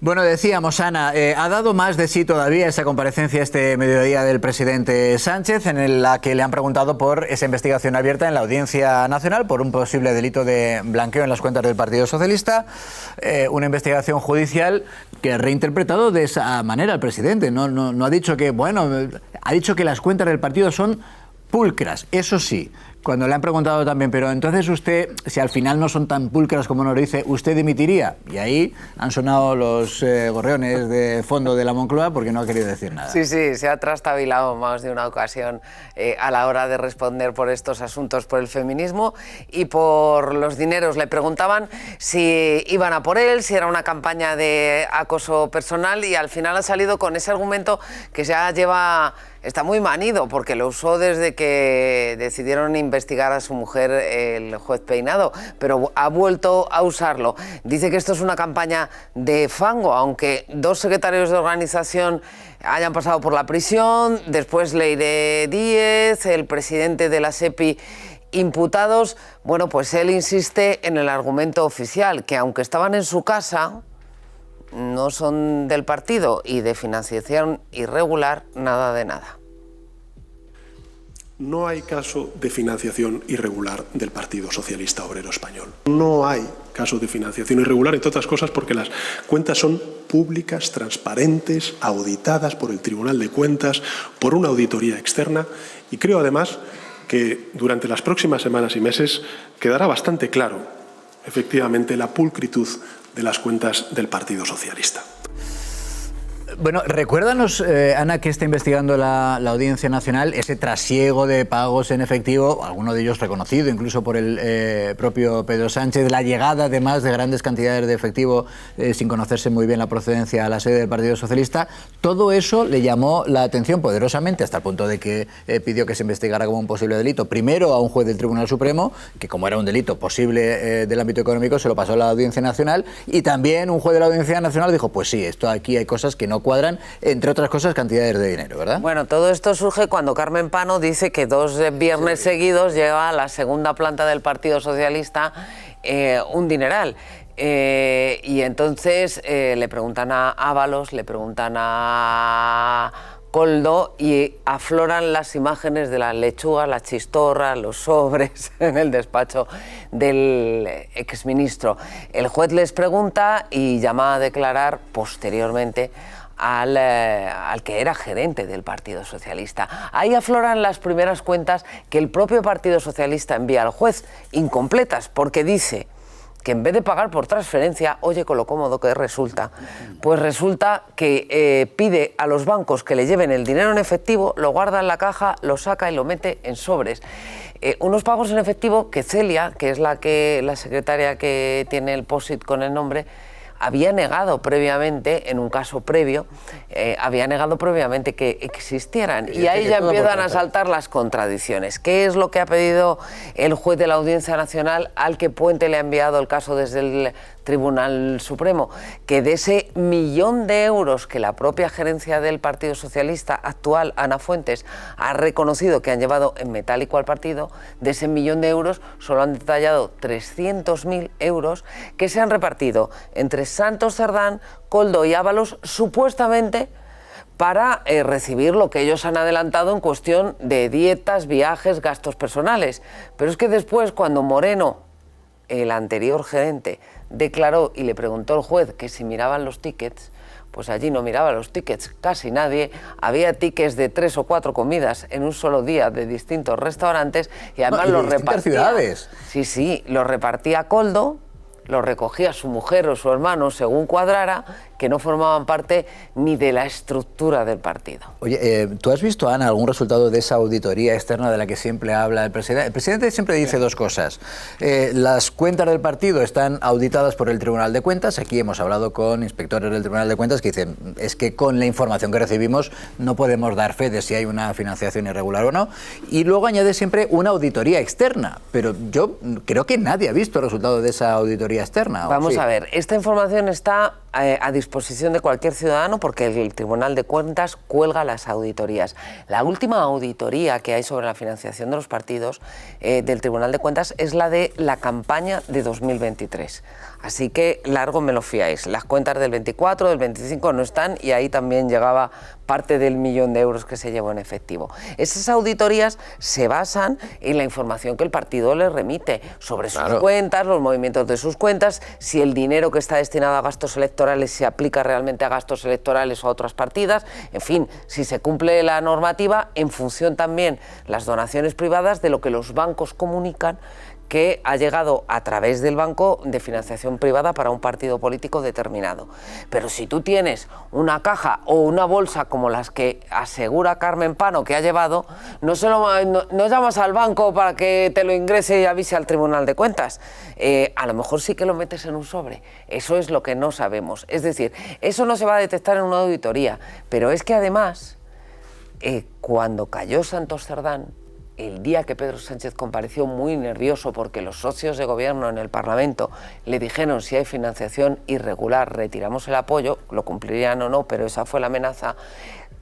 Bueno, decíamos, Ana, ha dado más de sí todavía esa comparecencia este mediodía del presidente Sánchez, en la que le han preguntado por esa investigación abierta en la Audiencia Nacional por un posible delito de blanqueo en las cuentas del Partido Socialista, una investigación judicial que ha reinterpretado de esa manera el presidente. No ha dicho que, bueno, ha dicho que las cuentas del partido son pulcras, eso sí. Cuando le han preguntado también, pero entonces usted, si al final no son tan pulcras como nos lo dice, ¿usted dimitiría? Y ahí han sonado los gorriones de fondo de la Moncloa porque no ha querido decir nada. Sí, se ha trastabilado más de una ocasión a la hora de responder por estos asuntos, por el feminismo y por los dineros. Le preguntaban si iban a por él, si era una campaña de acoso personal y al final ha salido con ese argumento que ya lleva... Está muy manido porque lo usó desde que decidieron investigar a su mujer el juez Peinado, pero ha vuelto a usarlo. Dice que esto es una campaña de fango, aunque 2 secretarios de organización hayan pasado por la prisión, después Leire Díez, el presidente de la SEPI, imputados. Bueno, pues él insiste en el argumento oficial, que aunque estaban en su casa, no son del partido y de financiación irregular, nada de nada. No hay caso de financiación irregular del Partido Socialista Obrero Español. No hay caso de financiación irregular, entre otras cosas porque las cuentas son públicas, transparentes, auditadas por el Tribunal de Cuentas, por una auditoría externa, y creo además que durante las próximas semanas y meses quedará bastante claro, efectivamente, la pulcritud de las cuentas del Partido Socialista. Bueno, recuérdanos, Ana, que está investigando la Audiencia Nacional, ese trasiego de pagos en efectivo, alguno de ellos reconocido incluso por el propio Pedro Sánchez, la llegada además de grandes cantidades de efectivo sin conocerse muy bien la procedencia a la sede del Partido Socialista. Todo eso le llamó la atención poderosamente hasta el punto de que pidió que se investigara como un posible delito. Primero a un juez del Tribunal Supremo, que como era un delito posible del ámbito económico, se lo pasó a la Audiencia Nacional, y también un juez de la Audiencia Nacional dijo, pues sí, esto aquí hay cosas que no cuadran, entre otras cosas, cantidades de dinero, ¿verdad? Bueno, todo esto surge cuando Carmen Pano dice que 2 viernes seguidos lleva a la segunda planta del Partido Socialista un dineral. Y entonces le preguntan a Ábalos, le preguntan a Koldo y afloran las imágenes de las lechugas, las chistorras, los sobres en el despacho del exministro. El juez les pregunta y llama a declarar posteriormente al que era gerente del Partido Socialista. Ahí afloran las primeras cuentas que el propio Partido Socialista envía al juez, incompletas, porque dice que en vez de pagar por transferencia, oye con lo cómodo que resulta, pues resulta que pide a los bancos que le lleven el dinero en efectivo, lo guarda en la caja, lo saca y lo mete en sobres. Unos pagos en efectivo que Celia, que es la secretaria que tiene el POSIT con el nombre, había negado previamente, en un caso previo, había negado previamente que existieran. Y ahí ya empiezan a saltar las contradicciones. ¿Qué es lo que ha pedido el juez de la Audiencia Nacional al que Puente le ha enviado el caso desde el Tribunal Supremo? Que de ese 1.000.000 de euros que la propia gerencia del Partido Socialista actual, Ana Fuentes, ha reconocido que han llevado en metálico al partido, de ese 1.000.000 de euros solo han detallado 300.000 euros que se han repartido entre Santos Cerdán, Koldo y Ábalos, supuestamente para recibir lo que ellos han adelantado en cuestión de dietas, viajes, gastos personales. Pero es que después, cuando Moreno, el anterior gerente, declaró y le preguntó al juez que si miraban los tickets, pues allí no miraba los tickets casi nadie, había tickets de 3 o 4 comidas en un solo día de distintos restaurantes y además los repartía. Ciudades. Sí, los repartía Koldo, los recogía su mujer o su hermano según cuadrara, que no formaban parte ni de la estructura del partido. Oye, ¿tú has visto, Ana, algún resultado de esa auditoría externa de la que siempre habla el presidente? El presidente siempre dice 2 cosas. Las cuentas del partido están auditadas por el Tribunal de Cuentas. Aquí hemos hablado con inspectores del Tribunal de Cuentas que dicen es que con la información que recibimos no podemos dar fe de si hay una financiación irregular o no. Y luego añade siempre una auditoría externa. Pero yo creo que nadie ha visto el resultado de esa auditoría externa. Vamos a ver, esta información está a disposición de cualquier ciudadano porque el Tribunal de Cuentas cuelga las auditorías. La última auditoría que hay sobre la financiación de los partidos del Tribunal de Cuentas es la de la campaña de 2023. Así que largo me lo fiáis. Las cuentas del 24, del 25 no están y ahí también llegaba parte del 1.000.000 de euros que se llevó en efectivo. Esas auditorías se basan en la información que el partido les remite sobre sus cuentas, los movimientos de sus cuentas, si el dinero que está destinado a gastos electorales se aplica realmente a gastos electorales o a otras partidas, en fin, si se cumple la normativa en función también las donaciones privadas de lo que los bancos comunican que ha llegado a través del banco de financiación privada para un partido político determinado. Pero si tú tienes una caja o una bolsa como las que asegura Carmen Pano que ha llevado, no llamas al banco para que te lo ingrese y avise al Tribunal de Cuentas. A lo mejor sí que lo metes en un sobre. Eso es lo que no sabemos. Es decir, eso no se va a detectar en una auditoría. Pero es que además, cuando cayó Santos Cerdán, el día que Pedro Sánchez compareció muy nervioso porque los socios de gobierno en el Parlamento le dijeron si hay financiación irregular, retiramos el apoyo, lo cumplirían o no, pero esa fue la amenaza,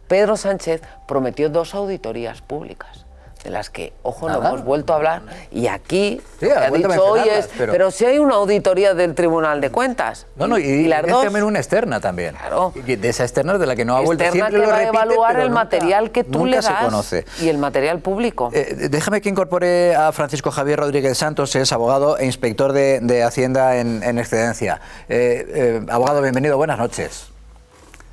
Pedro Sánchez prometió 2 auditorías públicas, de las que, ojo, no hemos vuelto a hablar, y aquí ha dicho, oye, pero si hay una auditoría del Tribunal de Cuentas. Y las dos, también una externa también. Claro. Y de esa externa de la que no ha vuelto, siempre que lo va repite, a evaluar el nunca, material que tú le das se conoce. Y el material público. Déjame que incorpore a Francisco Javier Rodríguez Santos, es abogado e inspector de Hacienda en excedencia. Abogado, bienvenido, buenas noches.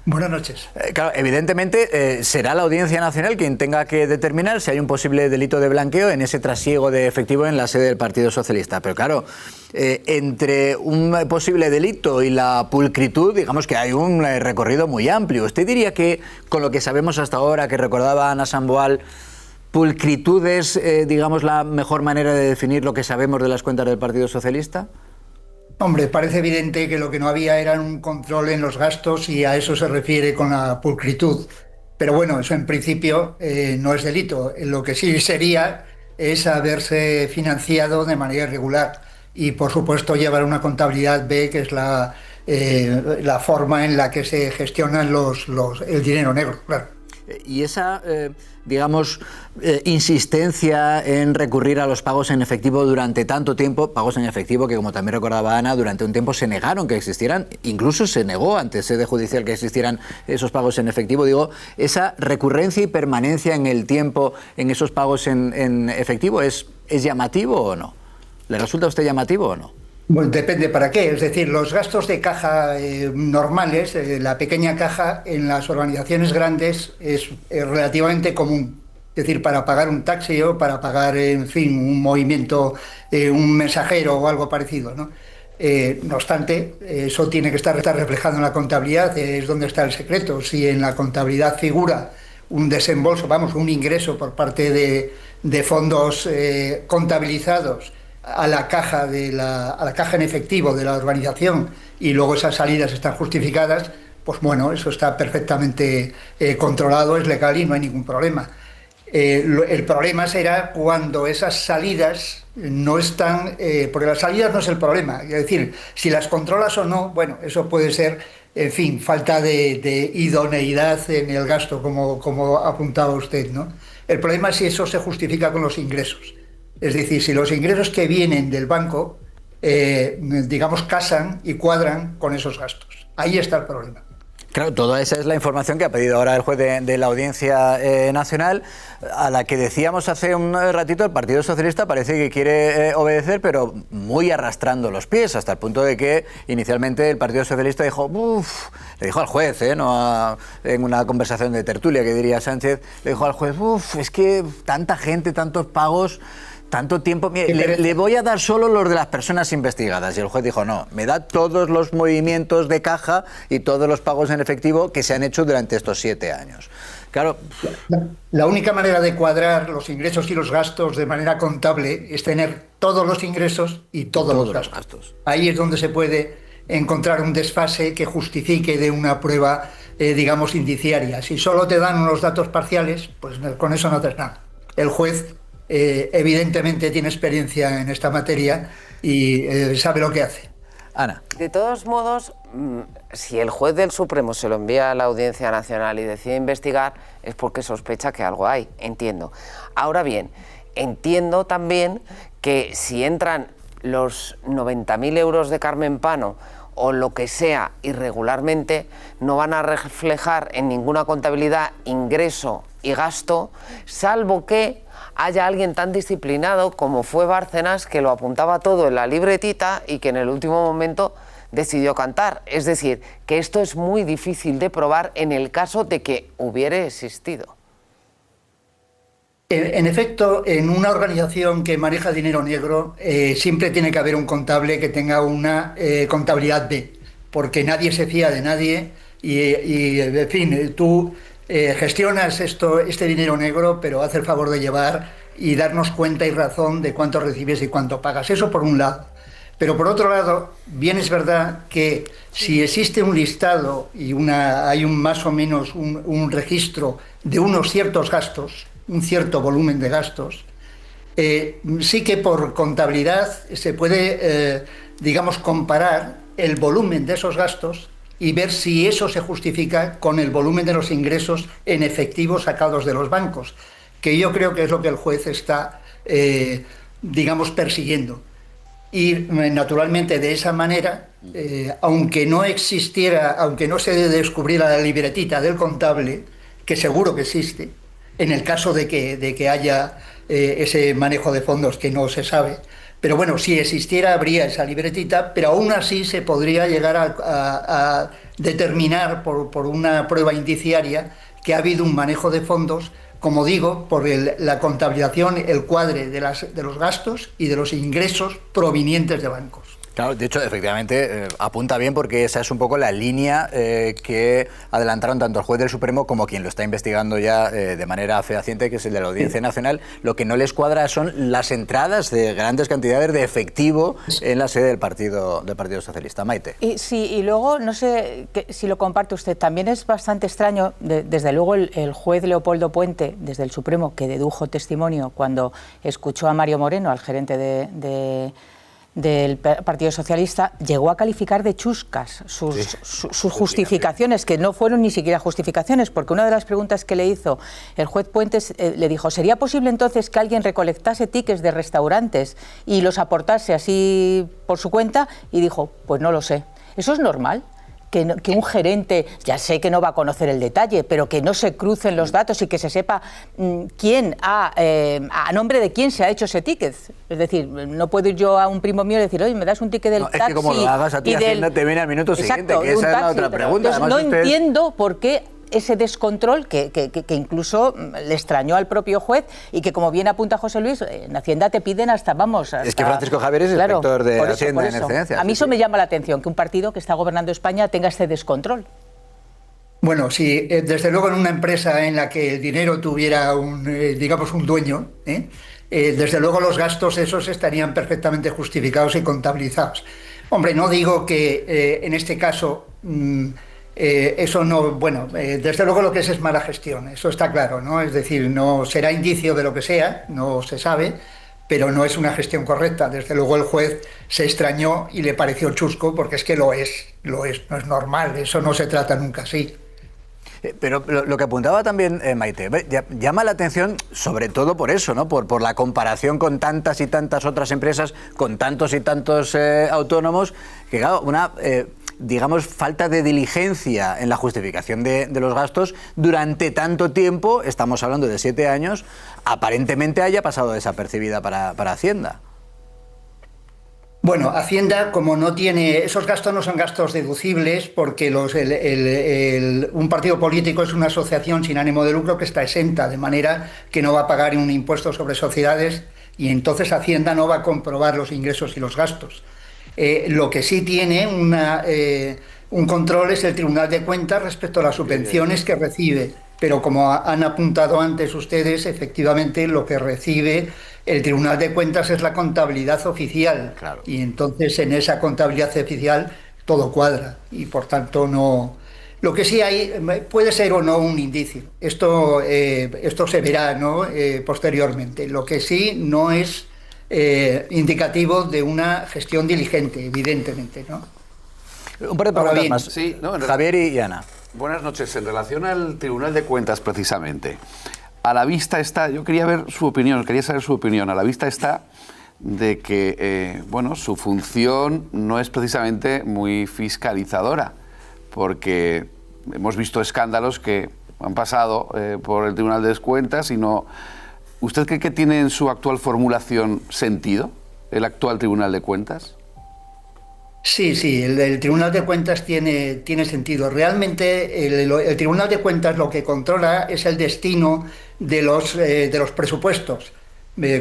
Buenas noches. Claro, evidentemente será la Audiencia Nacional quien tenga que determinar si hay un posible delito de blanqueo en ese trasiego de efectivo en la sede del Partido Socialista. Pero claro, entre un posible delito y la pulcritud, digamos que hay un recorrido muy amplio. ¿Usted diría que, con lo que sabemos hasta ahora, que recordaba Ana Samboal, pulcritud es, digamos, la mejor manera de definir lo que sabemos de las cuentas del Partido Socialista? Hombre, parece evidente que lo que no había era un control en los gastos y a eso se refiere con la pulcritud. Pero bueno, eso en principio no es delito. Lo que sí sería es haberse financiado de manera irregular y, por supuesto, llevar una contabilidad B, que es la forma en la que se gestionan el dinero negro, claro. Y esa, digamos, insistencia en recurrir a los pagos en efectivo durante tanto tiempo, pagos en efectivo que, como también recordaba Ana, durante un tiempo se negaron que existieran, incluso se negó ante sede judicial que existieran esos pagos en efectivo. Digo, esa recurrencia y permanencia en el tiempo en esos pagos en efectivo, ¿es llamativo o no? ¿Le resulta a usted llamativo o no? Bueno, depende para qué. Es decir, los gastos de caja normales, la pequeña caja en las organizaciones grandes es relativamente común. Es decir, para pagar un taxi o para pagar, en fin, un movimiento, un mensajero o algo parecido, ¿no? No obstante, eso tiene que estar reflejado en la contabilidad, es donde está el secreto. Si en la contabilidad figura un desembolso, un ingreso por parte de fondos contabilizados a la caja en efectivo de la organización y luego esas salidas están justificadas, pues bueno, eso está perfectamente controlado, es legal y no hay ningún problema. El problema será cuando esas salidas no están, porque las salidas no es el problema, es decir, si las controlas o no, bueno, eso puede ser, en fin, falta de idoneidad en el gasto, como apuntaba usted, ¿no? El problema es si eso se justifica con los ingresos. Es decir, si los ingresos que vienen del banco, digamos, casan y cuadran con esos gastos. Ahí está el problema. Claro, toda esa es la información que ha pedido ahora el juez de la Audiencia Nacional, a la que decíamos hace un ratito, el Partido Socialista parece que quiere obedecer, pero muy arrastrando los pies, hasta el punto de que inicialmente el Partido Socialista dijo, le dijo al juez, en una conversación de tertulia que diría Sánchez, le dijo al juez, es que tanta gente, tantos pagos, tanto tiempo, le voy a dar solo los de las personas investigadas. Y el juez dijo, no, me da todos los movimientos de caja y todos los pagos en efectivo que se han hecho durante estos 7 años. Claro. La única manera de cuadrar los ingresos y los gastos de manera contable es tener todos los ingresos y todos los gastos. Ahí es donde se puede encontrar un desfase que justifique de una prueba, digamos, indiciaria. Si solo te dan unos datos parciales, pues con eso no haces nada. El juez evidentemente tiene experiencia en esta materia y sabe lo que hace. Ana. De todos modos, si el juez del Supremo se lo envía a la Audiencia Nacional y decide investigar, es porque sospecha que algo hay, entiendo. Ahora bien, entiendo también que si entran los 90.000 euros de Carmen Pano o lo que sea irregularmente, no van a reflejar en ninguna contabilidad ingreso y gasto, salvo que haya alguien tan disciplinado como fue Bárcenas, que lo apuntaba todo en la libretita y que en el último momento decidió cantar. Es decir, que esto es muy difícil de probar en el caso de que hubiera existido. En efecto, en una organización que maneja dinero negro, siempre tiene que haber un contable que tenga una contabilidad B, porque nadie se fía de nadie y en fin, tú gestionas este dinero negro, pero haz el favor de llevar y darnos cuenta y razón de cuánto recibes y cuánto pagas. Eso por un lado. Pero por otro lado, bien es verdad que si existe un listado y hay más o menos un registro de unos ciertos gastos, un cierto volumen de gastos, sí que por contabilidad se puede, digamos, comparar el volumen de esos gastos y ver si eso se justifica con el volumen de los ingresos en efectivo sacados de los bancos, que yo creo que es lo que el juez está, digamos, persiguiendo. Y naturalmente de esa manera, aunque no existiera, aunque no se descubriera la libretita del contable, que seguro que existe, en el caso de que haya ese manejo de fondos que no se sabe. Pero bueno, si existiera habría esa libretita, pero aún así se podría llegar a determinar por una prueba indiciaria que ha habido un manejo de fondos, como digo, por la contabilización, el cuadre de los gastos y de los ingresos provenientes de bancos. Claro, de hecho, efectivamente, apunta bien porque esa es un poco la línea que adelantaron tanto el juez del Supremo como quien lo está investigando ya de manera fehaciente, que es el de la Audiencia Nacional. Lo que no les cuadra son las entradas de grandes cantidades de efectivo en la sede del Partido Socialista. Maite. Y luego, no sé si lo comparte usted, también es bastante extraño, desde luego el juez Leopoldo Puente, desde el Supremo, que dedujo testimonio cuando escuchó a Mario Moreno, al gerente del Partido Socialista, llegó a calificar de chuscas sus justificaciones, que no fueron ni siquiera justificaciones, porque una de las preguntas que le hizo el juez Puentes le dijo: ¿sería posible entonces que alguien recolectase tickets de restaurantes y los aportase así por su cuenta? Y dijo: pues no lo sé. ¿Eso es normal? Que un gerente, ya sé que no va a conocer el detalle, pero que no se crucen los datos y que se sepa quién a nombre de quién se ha hecho ese ticket. Es decir, no puedo ir yo a un primo mío y decir: oye, me das un ticket del taxi. Es que como lo hagas a ti, Hacienda te viene al minuto siguiente, que esa es la otra pregunta. Además, no entiendo por qué ese descontrol que incluso le extrañó al propio juez y que, como bien apunta José Luis, en Hacienda te piden hasta... Es que Francisco Javier es inspector de Hacienda en excedencia. A mí eso me llama la atención, que un partido que está gobernando España tenga este descontrol. Bueno, sí, desde luego en una empresa en la que el dinero tuviera digamos un dueño, desde luego los gastos esos estarían perfectamente justificados y contabilizados. Hombre, no digo que en este caso... eso no, bueno, desde luego lo que es mala gestión, eso está claro, ¿no? Es decir, no será indicio de lo que sea, no se sabe, pero no es una gestión correcta. Desde luego el juez se extrañó y le pareció chusco, porque es que lo es, no es normal, eso no se trata nunca así. Pero lo que apuntaba también Maite, llama la atención sobre todo por eso, ¿no? Por la comparación con tantas y tantas otras empresas, con tantos y tantos autónomos, que claro, digamos, falta de diligencia en la justificación de los gastos durante tanto tiempo, estamos hablando de 7 años, aparentemente haya pasado desapercibida para Hacienda. Bueno, Hacienda, como no tiene... Esos gastos no son gastos deducibles porque un partido político es una asociación sin ánimo de lucro que está exenta, de manera que no va a pagar un impuesto sobre sociedades y entonces Hacienda no va a comprobar los ingresos y los gastos. Lo que sí tiene un control es el Tribunal de Cuentas respecto a las subvenciones que recibe, pero como han apuntado antes ustedes, efectivamente lo que recibe el Tribunal de Cuentas es la contabilidad oficial, claro. Y entonces en esa contabilidad oficial todo cuadra y por tanto no... Lo que sí hay puede ser o no un indicio, esto se verá, ¿no? Posteriormente. Lo que sí no es indicativo de una gestión diligente, evidentemente, ¿no? Un par de preguntas más. Sí, no, Javier y Ana. Buenas noches. En relación al Tribunal de Cuentas, precisamente, a la vista está, yo quería ver su opinión, quería saber su opinión, a la vista está de que, bueno, su función no es precisamente muy fiscalizadora, porque hemos visto escándalos que han pasado por el Tribunal de Cuentas y no... ¿Usted cree que tiene en su actual formulación sentido el actual Tribunal de Cuentas? Sí, el Tribunal de Cuentas tiene sentido. Realmente el Tribunal de Cuentas lo que controla es el destino de los presupuestos.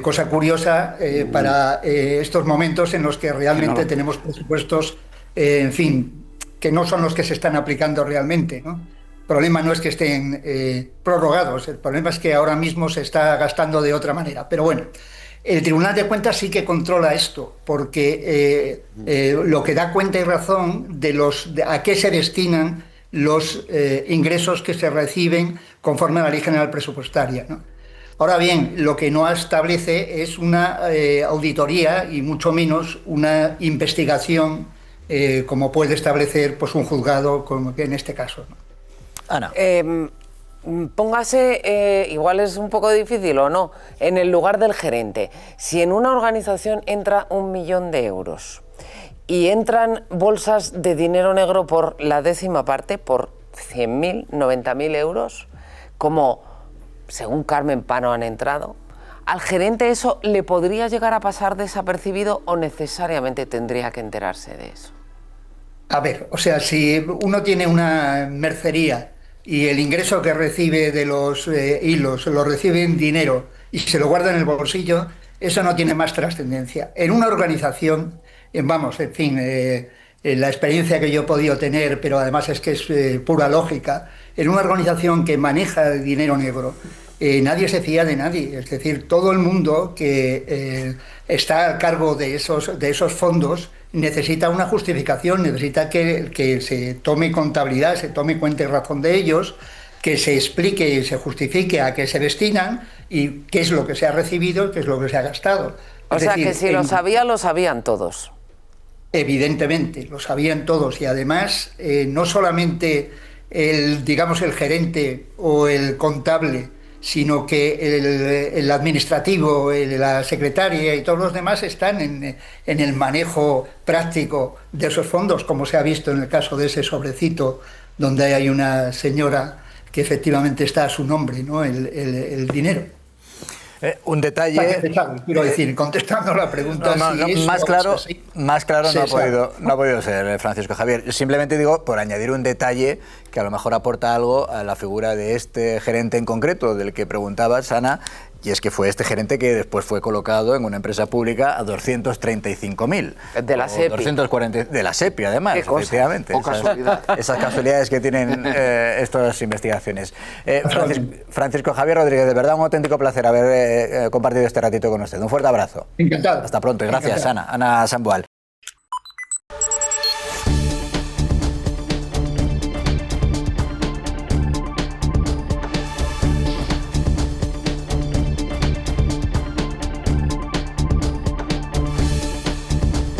Cosa curiosa para estos momentos en los que realmente tenemos presupuestos, en fin, que no son los que se están aplicando realmente, ¿no? El problema no es que estén prorrogados, el problema es que ahora mismo se está gastando de otra manera. Pero bueno, el Tribunal de Cuentas sí que controla esto, porque lo que da cuenta y razón de a qué se destinan los ingresos que se reciben conforme a la Ley General Presupuestaria, ¿no? Ahora bien, lo que no establece es una auditoría y mucho menos una investigación como puede establecer pues, un juzgado, como en este caso, ¿no? Ana. Póngase, igual es un poco difícil o no, en el lugar del gerente. Si en una organización entra 1 millón de euros y entran bolsas de dinero negro por la 10ª parte, por 100.000, 90.000 euros, como según Carmen Pano han entrado, ¿al gerente eso le podría llegar a pasar desapercibido o necesariamente tendría que enterarse de eso? A ver, o sea, si uno tiene una mercería y el ingreso que recibe de los hilos lo recibe en dinero y se lo guarda en el bolsillo, eso no tiene más trascendencia. En una organización, vamos, en fin, la experiencia que yo he podido tener, pero además es que es pura lógica, en una organización que maneja el dinero negro, nadie se fía de nadie. Es decir, todo el mundo que está a cargo de esos fondos necesita una justificación, necesita que se tome contabilidad, se tome cuenta y razón de ellos, que se explique y se justifique a qué se destinan y qué es lo que se ha recibido y qué es lo que se ha gastado. O sea, que si lo sabían todos. Evidentemente, lo sabían todos y además no solamente el gerente o el contable, sino que el administrativo, la secretaria y todos los demás están en el manejo práctico de esos fondos, como se ha visto en el caso de ese sobrecito donde hay una señora que efectivamente está a su nombre, ¿no? el dinero. Un detalle... Quiero decir, contestando la pregunta... Más claro no ha podido ser, Francisco Javier. Yo simplemente digo, por añadir un detalle que a lo mejor aporta algo a la figura de este gerente en concreto, del que preguntabas, Ana, y es que fue este gerente que después fue colocado en una empresa pública a 235.000. De la SEPI. 240, de la SEPI, además, efectivamente. Esas casualidades que tienen estas investigaciones. Francisco Javier Rodríguez, de verdad un auténtico placer haber compartido este ratito con usted. Un fuerte abrazo. Encantado. Hasta pronto y gracias, Ana Sambual.